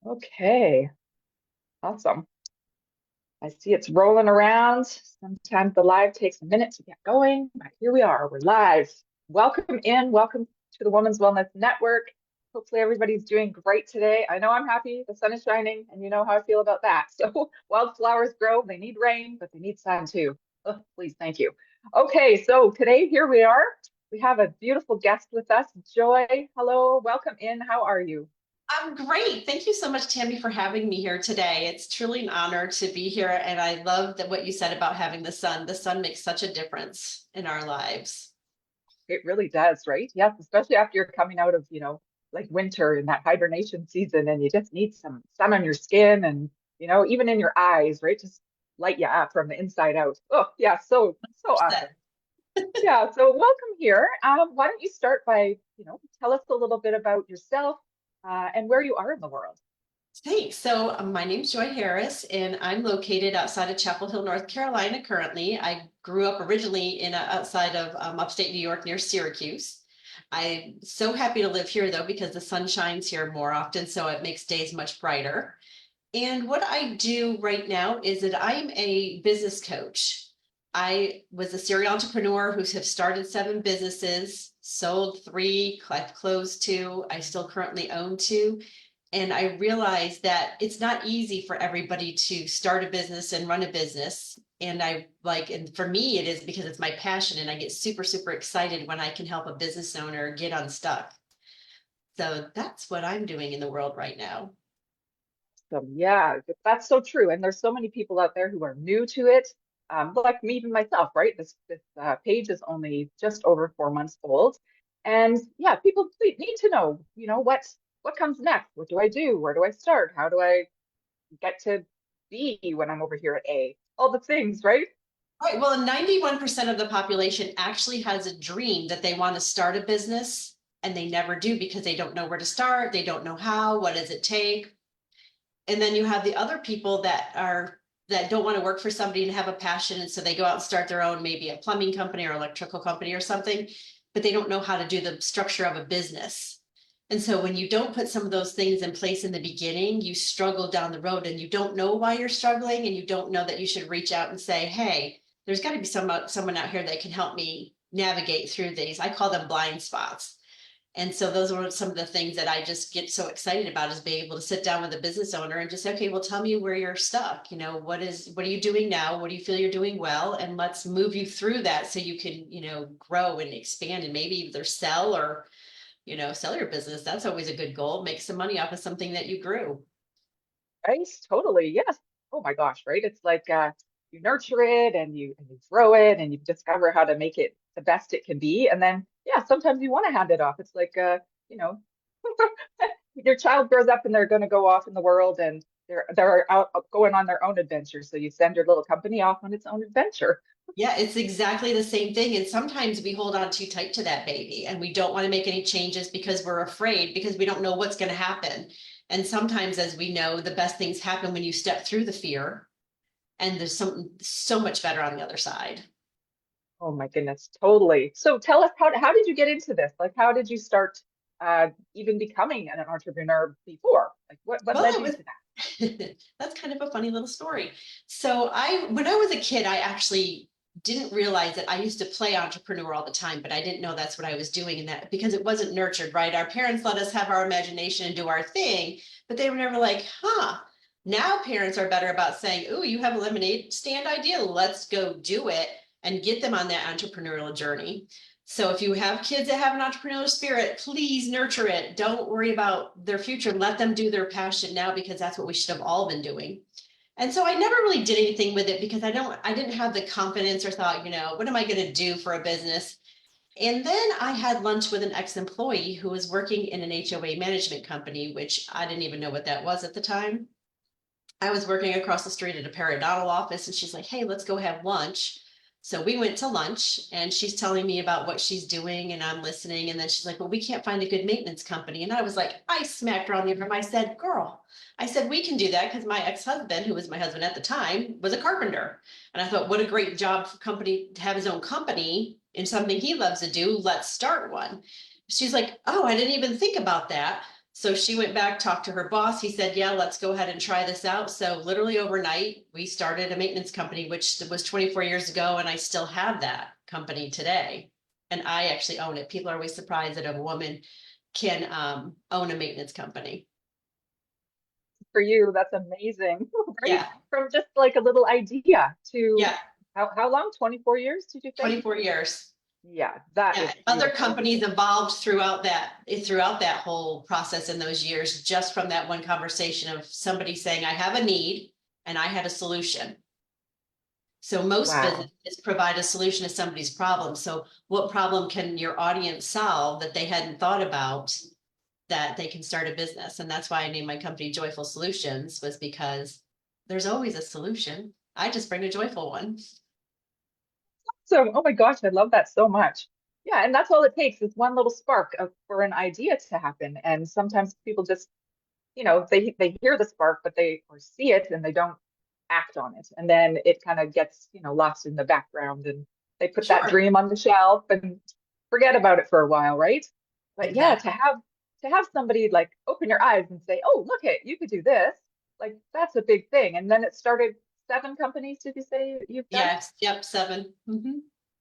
Okay, awesome. I see it's rolling around. Sometimes the live takes a minute to get going, but here we are. We're live. Welcome in. Welcome to the Women's Wellness Network. Hopefully everybody's doing great today. I know I'm happy. The sun is shining, and you know how I feel about that. So wildflowers grow. They need rain, but they need sun too. Oh, please, thank you. Okay, so today here we are. We have a beautiful guest with us, Joy. Hello, welcome in. How are you? I'm great. Thank you so much, Tammy, for having me here today. It's truly an honor to be here. And I love that what you said about having the sun. The sun makes such a difference in our lives. It really does, right? Yes, especially after you're coming out of, like winter and that hibernation season, and you just need some sun on your skin and, even in your eyes, right? Just light you up from the inside out. Oh, yeah, so awesome. Yeah, so welcome here. Why don't you start by, tell us a little bit about yourself and where you are in the world. Thanks. So my name's Joy Harris, and I'm located outside of Chapel Hill, North Carolina currently. I grew up originally outside of upstate New York near Syracuse. I'm so happy to live here though, because the sun shines here more often, so it makes days much brighter. And what I do right now is that I'm a business coach. I was a serial entrepreneur who have started 7 businesses, sold 3, I've closed 2, I still currently own 2. And I realized that it's not easy for everybody to start a business and run a business. And for me, it is because it's my passion, and I get super, super excited when I can help a business owner get unstuck. So that's what I'm doing in the world right now. So yeah, that's so true. And there's so many people out there who are new to it, like me, even myself, right? This page is only just over 4 months old, and yeah, people need to know, what comes next. What do I do? Where do I start? How do I get to B when I'm over here at A? All the things, right? Right. Well, 91% of the population actually has a dream that they want to start a business, and they never do because they don't know where to start. They don't know how, what does it take? And then you have the other people that don't want to work for somebody and have a passion. And so they go out and start their own, maybe a plumbing company or electrical company or something, but they don't know how to do the structure of a business. And so when you don't put some of those things in place in the beginning, you struggle down the road, and you don't know why you're struggling, and you don't know that you should reach out and say, hey, there's got to be someone out here that can help me navigate through these. I call them blind spots. And so those were some of the things that I just get so excited about, is being able to sit down with a business owner and just say, okay, well, tell me where you're stuck. What are you doing now? What do you feel you're doing well? And let's move you through that so you can, grow and expand and maybe either sell or, sell your business. That's always a good goal. Make some money off of something that you grew. Right? Totally. Yes. Oh my gosh, right? It's like you nurture it and you grow it and you discover how to make it the best it can be. And then yeah, sometimes you want to hand it off. It's like you know, your child grows up and they're going to go off in the world and they're out going on their own adventure. So you send your little company off on its own adventure. Yeah, it's exactly the same thing. And sometimes we hold on too tight to that baby, and we don't want to make any changes because we're afraid, because we don't know what's going to happen. And sometimes, as we know, the best things happen when you step through the fear, and there's something so much better on the other side. Oh my goodness, totally. So tell us how did you get into this? Like how did you start even becoming an entrepreneur before? Like what Well, led it you was to that? that's kind of a funny little story. So when I was a kid, I actually didn't realize that I used to play entrepreneur all the time, but I didn't know that's what I was doing, and that because it wasn't nurtured, right? Our parents let us have our imagination and do our thing, but they were never like, huh. Now parents are better about saying, oh, you have a lemonade stand idea. Let's go do it and get them on that entrepreneurial journey. So if you have kids that have an entrepreneurial spirit, please nurture it. Don't worry about their future. Let them do their passion now, because that's what we should have all been doing. And so I never really did anything with it because I didn't have the confidence or thought, what am I going to do for a business? And then I had lunch with an ex-employee who was working in an HOA management company, which I didn't even know what that was at the time. I was working across the street at a periodontal office, and she's like, hey, let's go have lunch. So we went to lunch, and she's telling me about what she's doing, and I'm listening. And then she's like, well, we can't find a good maintenance company. And I was like, I smacked her on the arm. I said, girl, I said, we can do that, because my ex-husband, who was my husband at the time, was a carpenter. And I thought, what a great job for company to have his own company in something he loves to do. Let's start one. She's like, oh, I didn't even think about that. So she went back, talked to her boss. He said, yeah, let's go ahead and try this out. So literally overnight, we started a maintenance company, which was 24 years ago. And I still have that company today. And I actually own it. People are always surprised that a woman can own a maintenance company. For you, that's amazing, right? Yeah. From just like a little idea to Yeah. how long? 24 years, did you say? 24 years. Yeah, that Yeah, is other beautiful. companies evolved throughout that whole process in those years, just from that one conversation of somebody saying, I have a need and I had a solution. So most Wow. businesses provide a solution to somebody's problem. So what problem can your audience solve that they hadn't thought about that they can start a business? And that's why I named my company Joyful Solutions, was because there's always a solution. I just bring a joyful one. So, oh my gosh, I love that so much. Yeah, and that's all it takes is one little spark for an idea to happen. And sometimes people just, they hear the spark, but they or see it and they don't act on it. And then it kind of gets, lost in the background and they put that Sure. dream on the shelf and forget about it for a while, right? But yeah, Exactly. to have somebody like open your eyes and say, "Oh, look it, you could do this." Like that's a big thing. And then it started 7 companies, did you say you've done? Yes. Yep. 7. Mhm.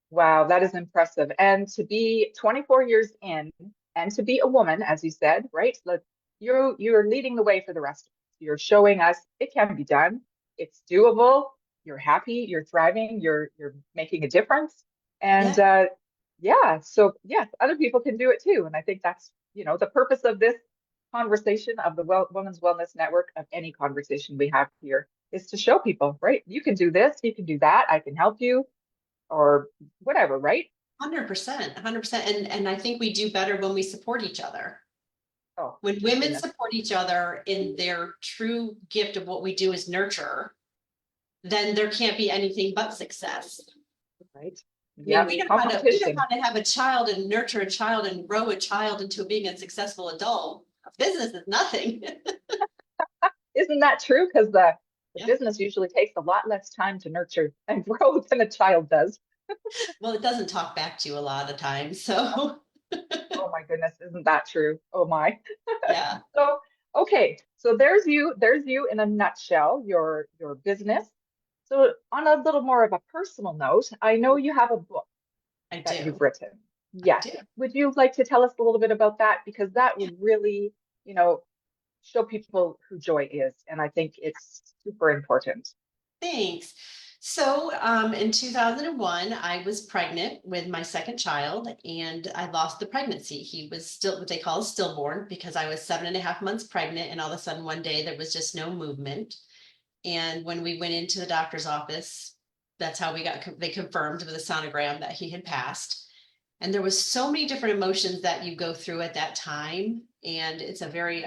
Wow, that is impressive. And to be 24 years in and to be a woman, as you said, right? Like you're leading the way for the rest of us. You're showing us it can be done. It's doable. You're happy, you're thriving, you're making a difference. And Yeah. yeah, so yes, other people can do it too. And I think that's, the purpose of this conversation of the Women's Wellness Network, of any conversation we have here, is to show people, right? You can do this, you can do that, I can help you or whatever, right? 100%, 100%. And I think we do better when we support each other. Oh When my women goodness, support each other in their true gift of what we do is nurture, then there can't be anything but success. right? I mean, Yep, we know how competition. to have a child and nurture a child and grow a child into being a successful adult. Business is nothing. Isn't that true? Because the Yeah. business usually takes a lot less time to nurture and grow than a child does. Well, it doesn't talk back to you a lot of times. So Oh my goodness, isn't that true? Oh my. yeah. So, okay, so there's you in a nutshell, your business. So on a little more of a personal note, I know you have a book I that do. you've written. I Yes. do. Would you like to tell us a little bit about that? Because that would really, you know, show people who joy is. And I think it's super important. Thanks. So, in 2001, I was pregnant with my second child and I lost the pregnancy. He was still what they call a stillborn because I was 7.5 months pregnant, and all of a sudden one day there was just no movement. And when we went into the doctor's office, that's how they confirmed with a sonogram that he had passed. And there was so many different emotions that you go through at that time. And it's a very,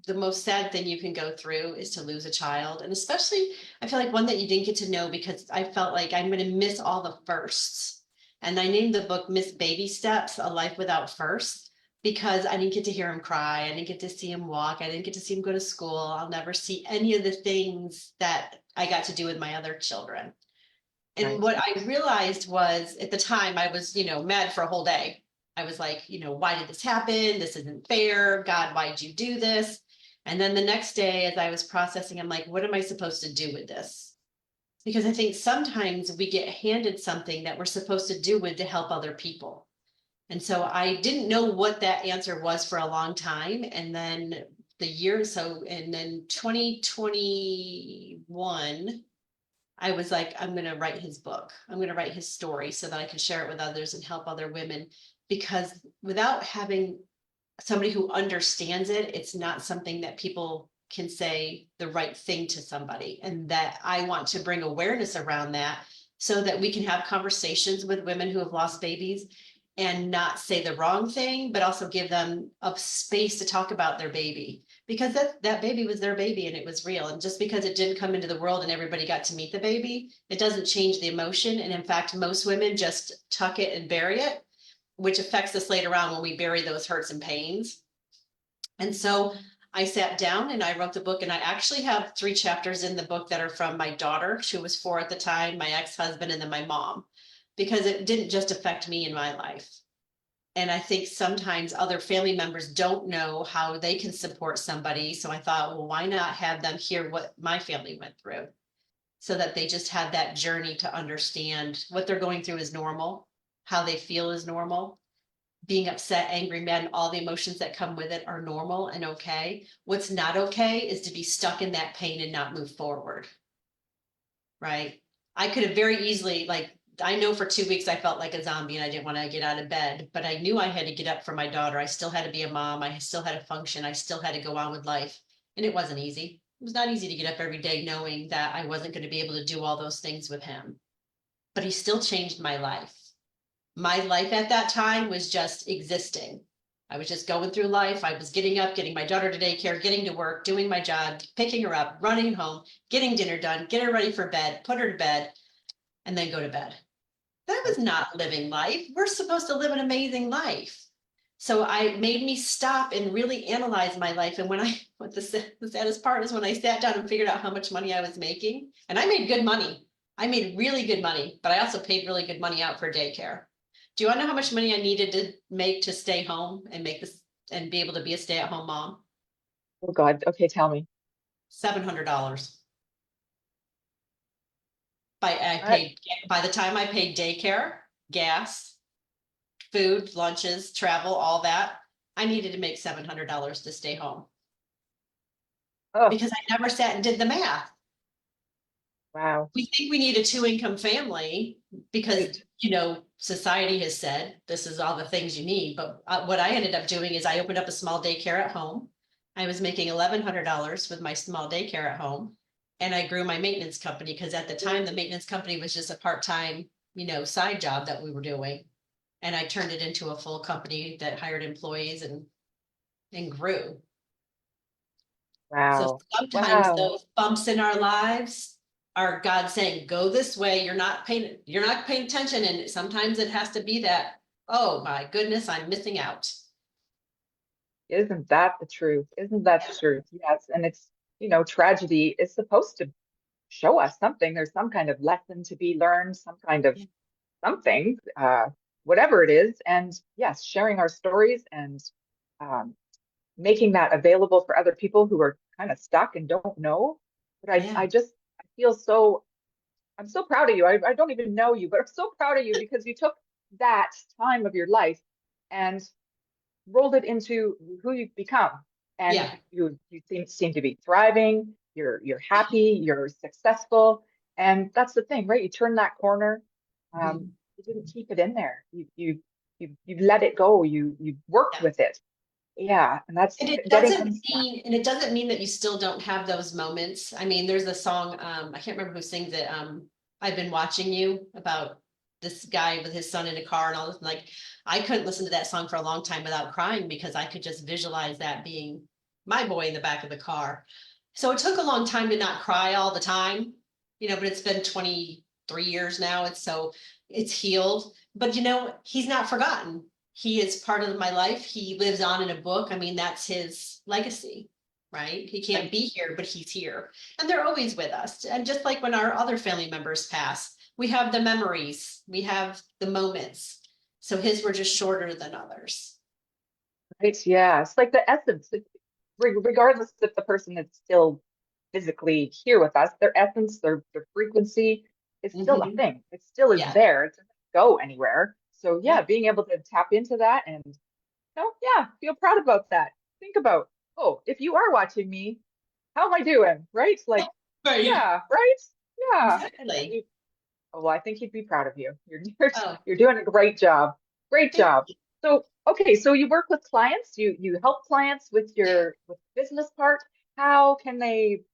the most sad thing you can go through is to lose a child. And especially, I feel like one that you didn't get to know, because I felt like I'm going to miss all the firsts. And I named the book Miss Baby Steps, A Life Without Firsts, because I didn't get to hear him cry. I didn't get to see him walk. I didn't get to see him go to school. I'll never see any of the things that I got to do with my other children. And Right. what I realized was, at the time, I was, mad for a whole day. I was like, why did this happen? This isn't fair. God, why'd you do this? And then the next day, as I was processing, I'm like, what am I supposed to do with this? Because I think sometimes we get handed something that we're supposed to do with to help other people. And so I didn't know what that answer was for a long time. And then the year or so, and then 2021, I was like, I'm going to write his book. I'm going to write his story so that I can share it with others and help other women. Because without having somebody who understands it, it's not something that people can say the right thing to somebody. And that I want to bring awareness around that so that we can have conversations with women who have lost babies and not say the wrong thing, but also give them a space to talk about their baby, because that baby was their baby and it was real. And just because it didn't come into the world and everybody got to meet the baby, it doesn't change the emotion. And in fact, most women just tuck it and bury it, which affects us later on when we bury those hurts and pains. And so I sat down and I wrote the book, and I actually have 3 chapters in the book that are from my daughter. She was 4 at the time, my ex-husband, and then my mom, because it didn't just affect me in my life. And I think sometimes other family members don't know how they can support somebody. So I thought, well, why not have them hear what my family went through? So that they just have that journey to understand what they're going through is normal, how they feel is normal. Being upset, angry, mad, and all the emotions that come with it are normal and okay. What's not okay is to be stuck in that pain and not move forward. Right? I could have very easily, like, I know for 2 weeks I felt like a zombie and I didn't want to get out of bed, but I knew I had to get up for my daughter. I still had to be a mom. I still had to function. I still had to go on with life. And it wasn't easy. It was not easy to get up every day knowing that I wasn't going to be able to do all those things with him. But he still changed my life. My life at that time was just existing. I was just going through life. I was getting up, getting my daughter to daycare, getting to work, doing my job, picking her up, running home, getting dinner done, get her ready for bed, put her to bed, and then go to bed. That was not living life. We're supposed to live an amazing life. So I made me stop and really analyze my life. And what the saddest part is when I sat down and figured out how much money I was making, and I made good money. I made really good money, but I also paid really good money out for daycare. Do you want to know how much money I needed to make to stay home and make this and be able to be a stay-at-home mom? Oh God. Okay, tell me. $700. I What? paid by the time I paid daycare, gas, food, lunches, travel, all that, I needed to make $700 to stay home Oh, because I never sat and did the math. wow. We think we need a two-income family because, Right. society has said this is all the things you need. But what I ended up doing is I opened up a small daycare at home. I was making $1,100 with my small daycare at home. And I grew my maintenance company because at the time, the maintenance company was just a part-time, side job that we were doing. And I turned it into a full company that hired employees and grew. So Wow. sometimes Wow. those bumps in our lives are God saying, go this way. You're not paying attention. And sometimes it has to be that, oh my goodness, I'm missing out. Isn't that the truth? Isn't that the truth? Yes. And it's, tragedy is supposed to show us something. There's some kind of lesson to be learned, some kind of Yeah. something, whatever it is. And yes, sharing our stories and um, making that available for other people who are kind of stuck and don't know. But I Yeah. just, I feel so, I'm so proud of you. I don't even know you, but I'm so proud of you because you took that time of your life and rolled it into who you've become. And Yeah. you seem to be thriving, you're happy, you're successful. And that's the thing, right? You turn that corner. Mhm. You didn't keep it in there. You let it go. You worked Yeah. with it. Yeah. And that's And it getting doesn't unstuck. mean, and it doesn't mean that you still don't have those moments. I mean, there's a song, I can't remember who sings it. I've been watching you about this guy with his son in a car and all this. Like, I couldn't listen to that song for a long time without crying because I could just visualize that being my boy in the back of the car. So it took a long time to not cry all the time, but it's been 23 years now. It's healed. But he's not forgotten. He is part of my life. He lives on in a book. I mean, that's his legacy, right? He can't Right. be here, but he's here. And they're always with us. And just like when our other family members pass, we have the memories, we have the moments. So his were just shorter than others. Right. Yeah. It's like the essence, regardless if the person is still physically here with us, their essence, their frequency is still a Mhm. thing. It still is Yeah. there. It doesn't go anywhere. So yeah, Yep. being able to tap into that and yeah, feel proud about that. Think about, oh, if you are watching me, how am I doing? Right? Like, Right. yeah, right? Yeah. And Exactly. you, oh, well, I think he'd be proud of you. You're Oh, you're doing a great job. Great thank job. you. So, okay, so you work with clients, you help clients with your with business part. How can they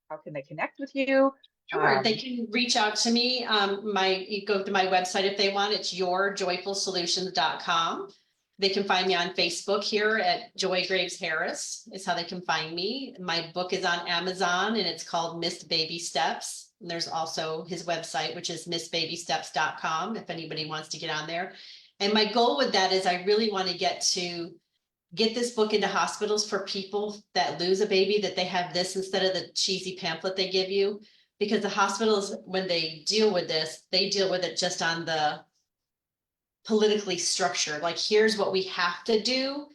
connect with you? Sure, they Um, can reach out to me. You go to my website if they want. It's yourjoyfulsolutions.com. They can find me on Facebook here at Joy Graves Harris is how they can find me. My book is on Amazon and it's called Missed Baby Steps. And there's also his website, which is missbabysteps.com if anybody wants to get on there. And my goal with that is I really want to get this book into hospitals for people that lose a baby, that they have this instead of the cheesy pamphlet they give you. Because the hospitals, when they deal with this, they deal with it just on the politically structured. Like, here's what we have to do,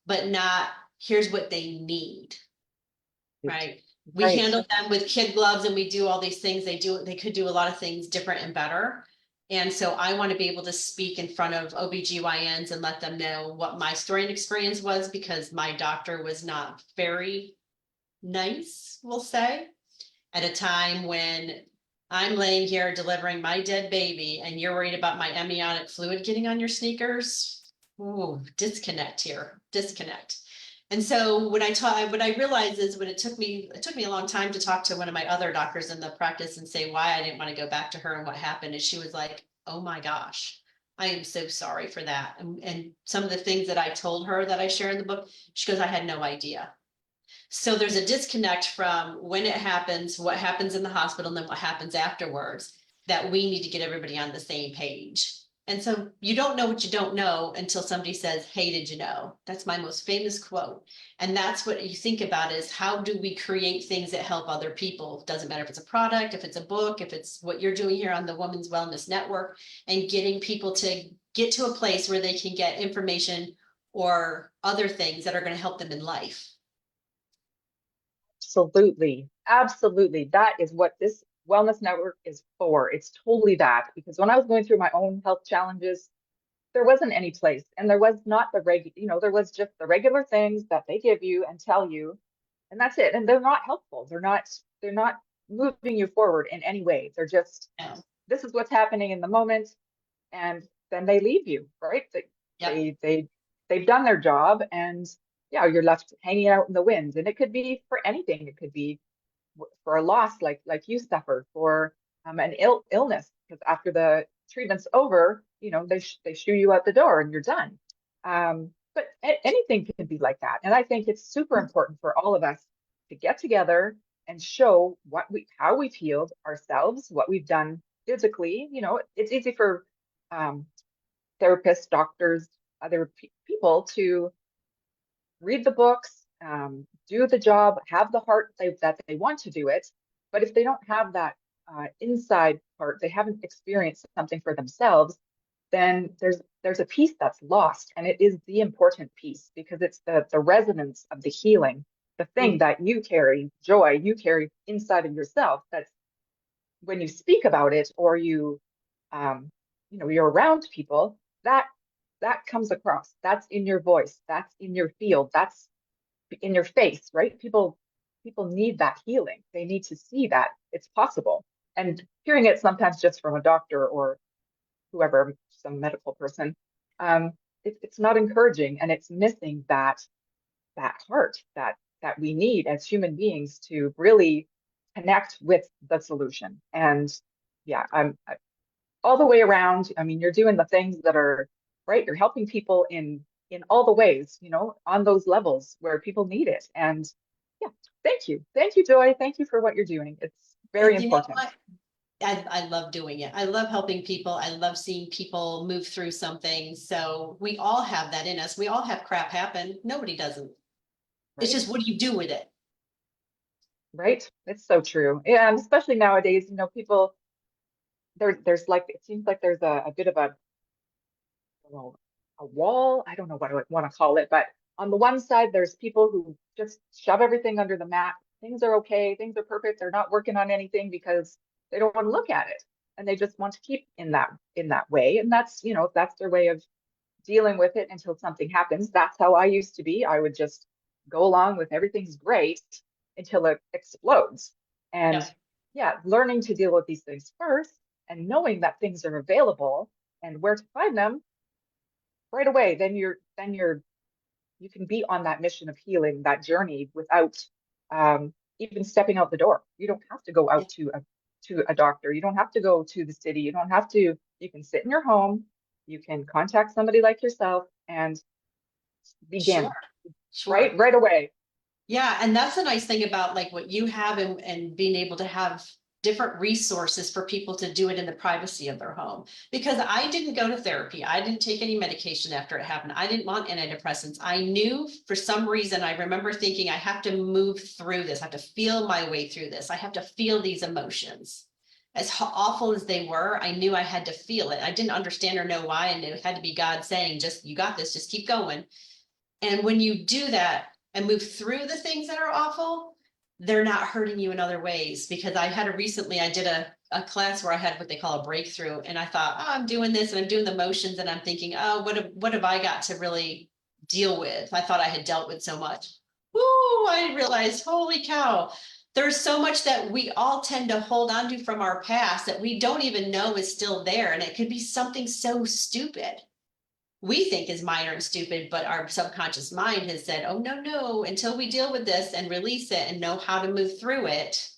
but not here's what they need. Right. We Right. handle them with kid gloves and we do all these things. They could do a lot of things different and better. And so I want to be able to speak in front of OBGYNs and let them know what my story and experience was, because my doctor was not very nice, we'll say, at a time when I'm laying here delivering my dead baby and you're worried about my amniotic fluid getting on your sneakers. Ooh, disconnect here, disconnect. And so what I realized is when it took me a long time to talk to one of my other doctors in the practice and say why I didn't want to go back to her and what happened. And she was like, oh my gosh, I am so sorry for that. And some of the things that I told her that I share in the book, she goes, I had no idea. So there's a disconnect from when it happens, what happens in the hospital, and then what happens afterwards, that we need to get everybody on the same page. And so you don't know what you don't know until somebody says, hey, did you know? That's my most famous quote. And that's what you think about, is how do we create things that help other people? Doesn't matter if it's a product, if it's a book, if it's what you're doing here on the Women's Wellness Network, and getting people to get to a place where they can get information or other things that are going to help them in life. Absolutely. Absolutely. That is what this wellness network is for. It's totally that. Because when I was going through my own health challenges, there wasn't any place, and there was not there was just the regular things that they give you and tell you, and that's it. And they're not helpful. They're not moving you forward in any way. They're just, Yeah. this is what's happening in the moment, and then they leave you, right? Yep. They've done their job, and yeah, you're left hanging out in the wind. And it could be for anything. It could be for a loss like you suffered, for an illness, because after the treatment's over, they shoo you out the door and you're done. But anything can be like that. And I think it's super important for all of us to get together and show how we've healed ourselves, what we've done physically. It's easy for um, therapists, doctors, other people to read the books, do the job, have the heart that they want to do it. But if they don't have that inside part, they haven't experienced something for themselves, then there's a piece that's lost. And it is the important piece, because it's the resonance of the healing, the thing that you carry, joy you carry inside of yourself. That's when you speak about it, or you're around people, that comes across. That's in your voice. That's in your field. That's in your face, right? People need that healing. They need to see that it's possible. And hearing it sometimes just from a doctor or whoever, some medical person, it's not encouraging, and it's missing that heart that we need as human beings to really connect with the solution. And yeah, all the way around. I mean, you're doing the things that are right. You're helping people in all the ways, on those levels where people need it. And yeah, thank you, Joy. Thank you for what you're doing. It's very And you know important. what? I love doing it. I love helping people. I love seeing people move through something. So we all have that in us. We all have crap happen. Nobody doesn't. It's Right. just, what do you do with it? Right. It's so true. Yeah, and especially nowadays, people there's like, it seems like there's a bit of a wall. I don't know what I want to call it, but on the one side, there's people who just shove everything under the mat. Things are okay, things are perfect. They're not working on anything because they don't want to look at it, and they just want to keep in that way. And that's, that's their way of dealing with it until something happens. That's how I used to be. I would just go along with everything's great until it explodes. And Yeah. yeah, learning to deal with these things first, and knowing that things are available and where to find them right away, you can be on that mission of healing, that journey, without even stepping out the door. You don't have to go Yeah. out to a doctor. You don't have to go to the city. You don't have to. You can sit in your home. You can contact somebody like yourself and Sure. begin Sure. right away. Yeah, and that's a nice thing about like what you have, and being able to have different resources for people to do it in the privacy of their home. Because I didn't go to therapy. I didn't take any medication after it happened. I didn't want antidepressants. I knew for some reason, I remember thinking I have to move through this. I have to feel my way through this. I have to feel these emotions. as awful as they were, I knew I had to feel it. I didn't understand or know why, and it had to be God saying, just, you got this, just keep going. And when you do that and move through the things that are awful, they're not hurting you in other ways. Because I did a class where I had what they call a breakthrough. And I thought, oh, I'm doing this and I'm doing the motions and I'm thinking, oh, what have I got to really deal with? I thought I had dealt with so much. Woo, I realized, holy cow, there's so much that we all tend to hold on to from our past that we don't even know is still there. And it could be something so stupid we think is minor and stupid, but our subconscious mind has said, oh, no, no, until we deal with this and release it and know how to move through it,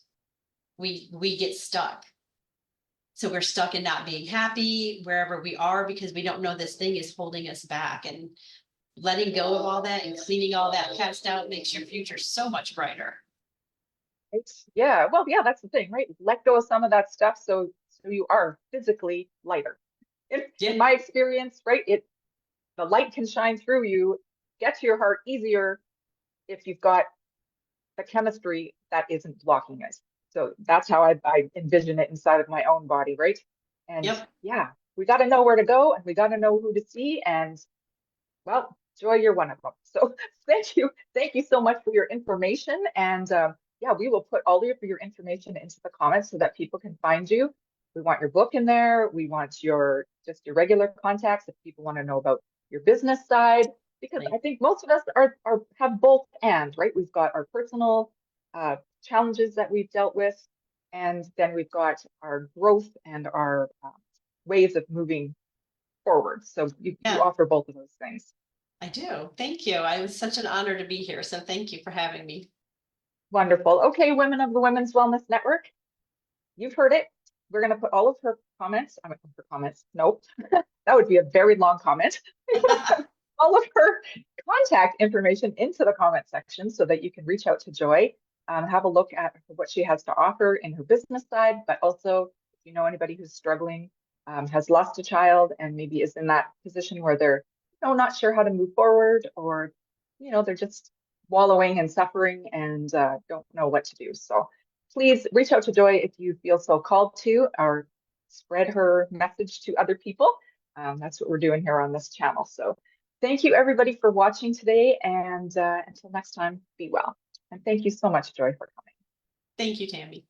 we get stuck. So we're stuck in not being happy wherever we are because we don't know this thing is holding us back. And letting go of all that and cleaning all that past out makes your future so much brighter. Yeah, well, yeah, that's the thing, right? Let go of some of that stuff so you are physically lighter. In Yeah. my experience, right, the light can shine through you, get to your heart easier if you've got the chemistry that isn't blocking it. So that's how I envision it inside of my own body, right? And Yep. yeah, we got to know where to go and we got to know who to see. And well, Joy, you're one of them. So thank you so much for your information. And yeah, we will put all of your information into the comments so that people can find you. We want your book in there. We want your just your regular contacts if people want to know about your business side, because I think most of us are have both and, right? We've got our personal challenges that we've dealt with, and then we've got our growth and our ways of moving forward. So you Yeah, offer both of those things. I do. Thank you. I was such an honor to be here. So thank you for having me. Wonderful. Okay, women of the Women's Wellness Network, you've heard it. We're going to put all of her comments, I mean, her comments, nope, that would be a very long comment. All of her contact information into the comment section so that you can reach out to Joy, have a look at what she has to offer in her business side, but also if you know anybody who's struggling, has lost a child and maybe is in that position where they're not sure how to move forward, or they're just wallowing and suffering and don't know what to do. So please reach out to Joy if you feel so called to, or spread her message to other people. That's what we're doing here on this channel. So thank you everybody for watching today, and until next time, be well. And thank you so much, Joy, for coming. Thank you, Tammy.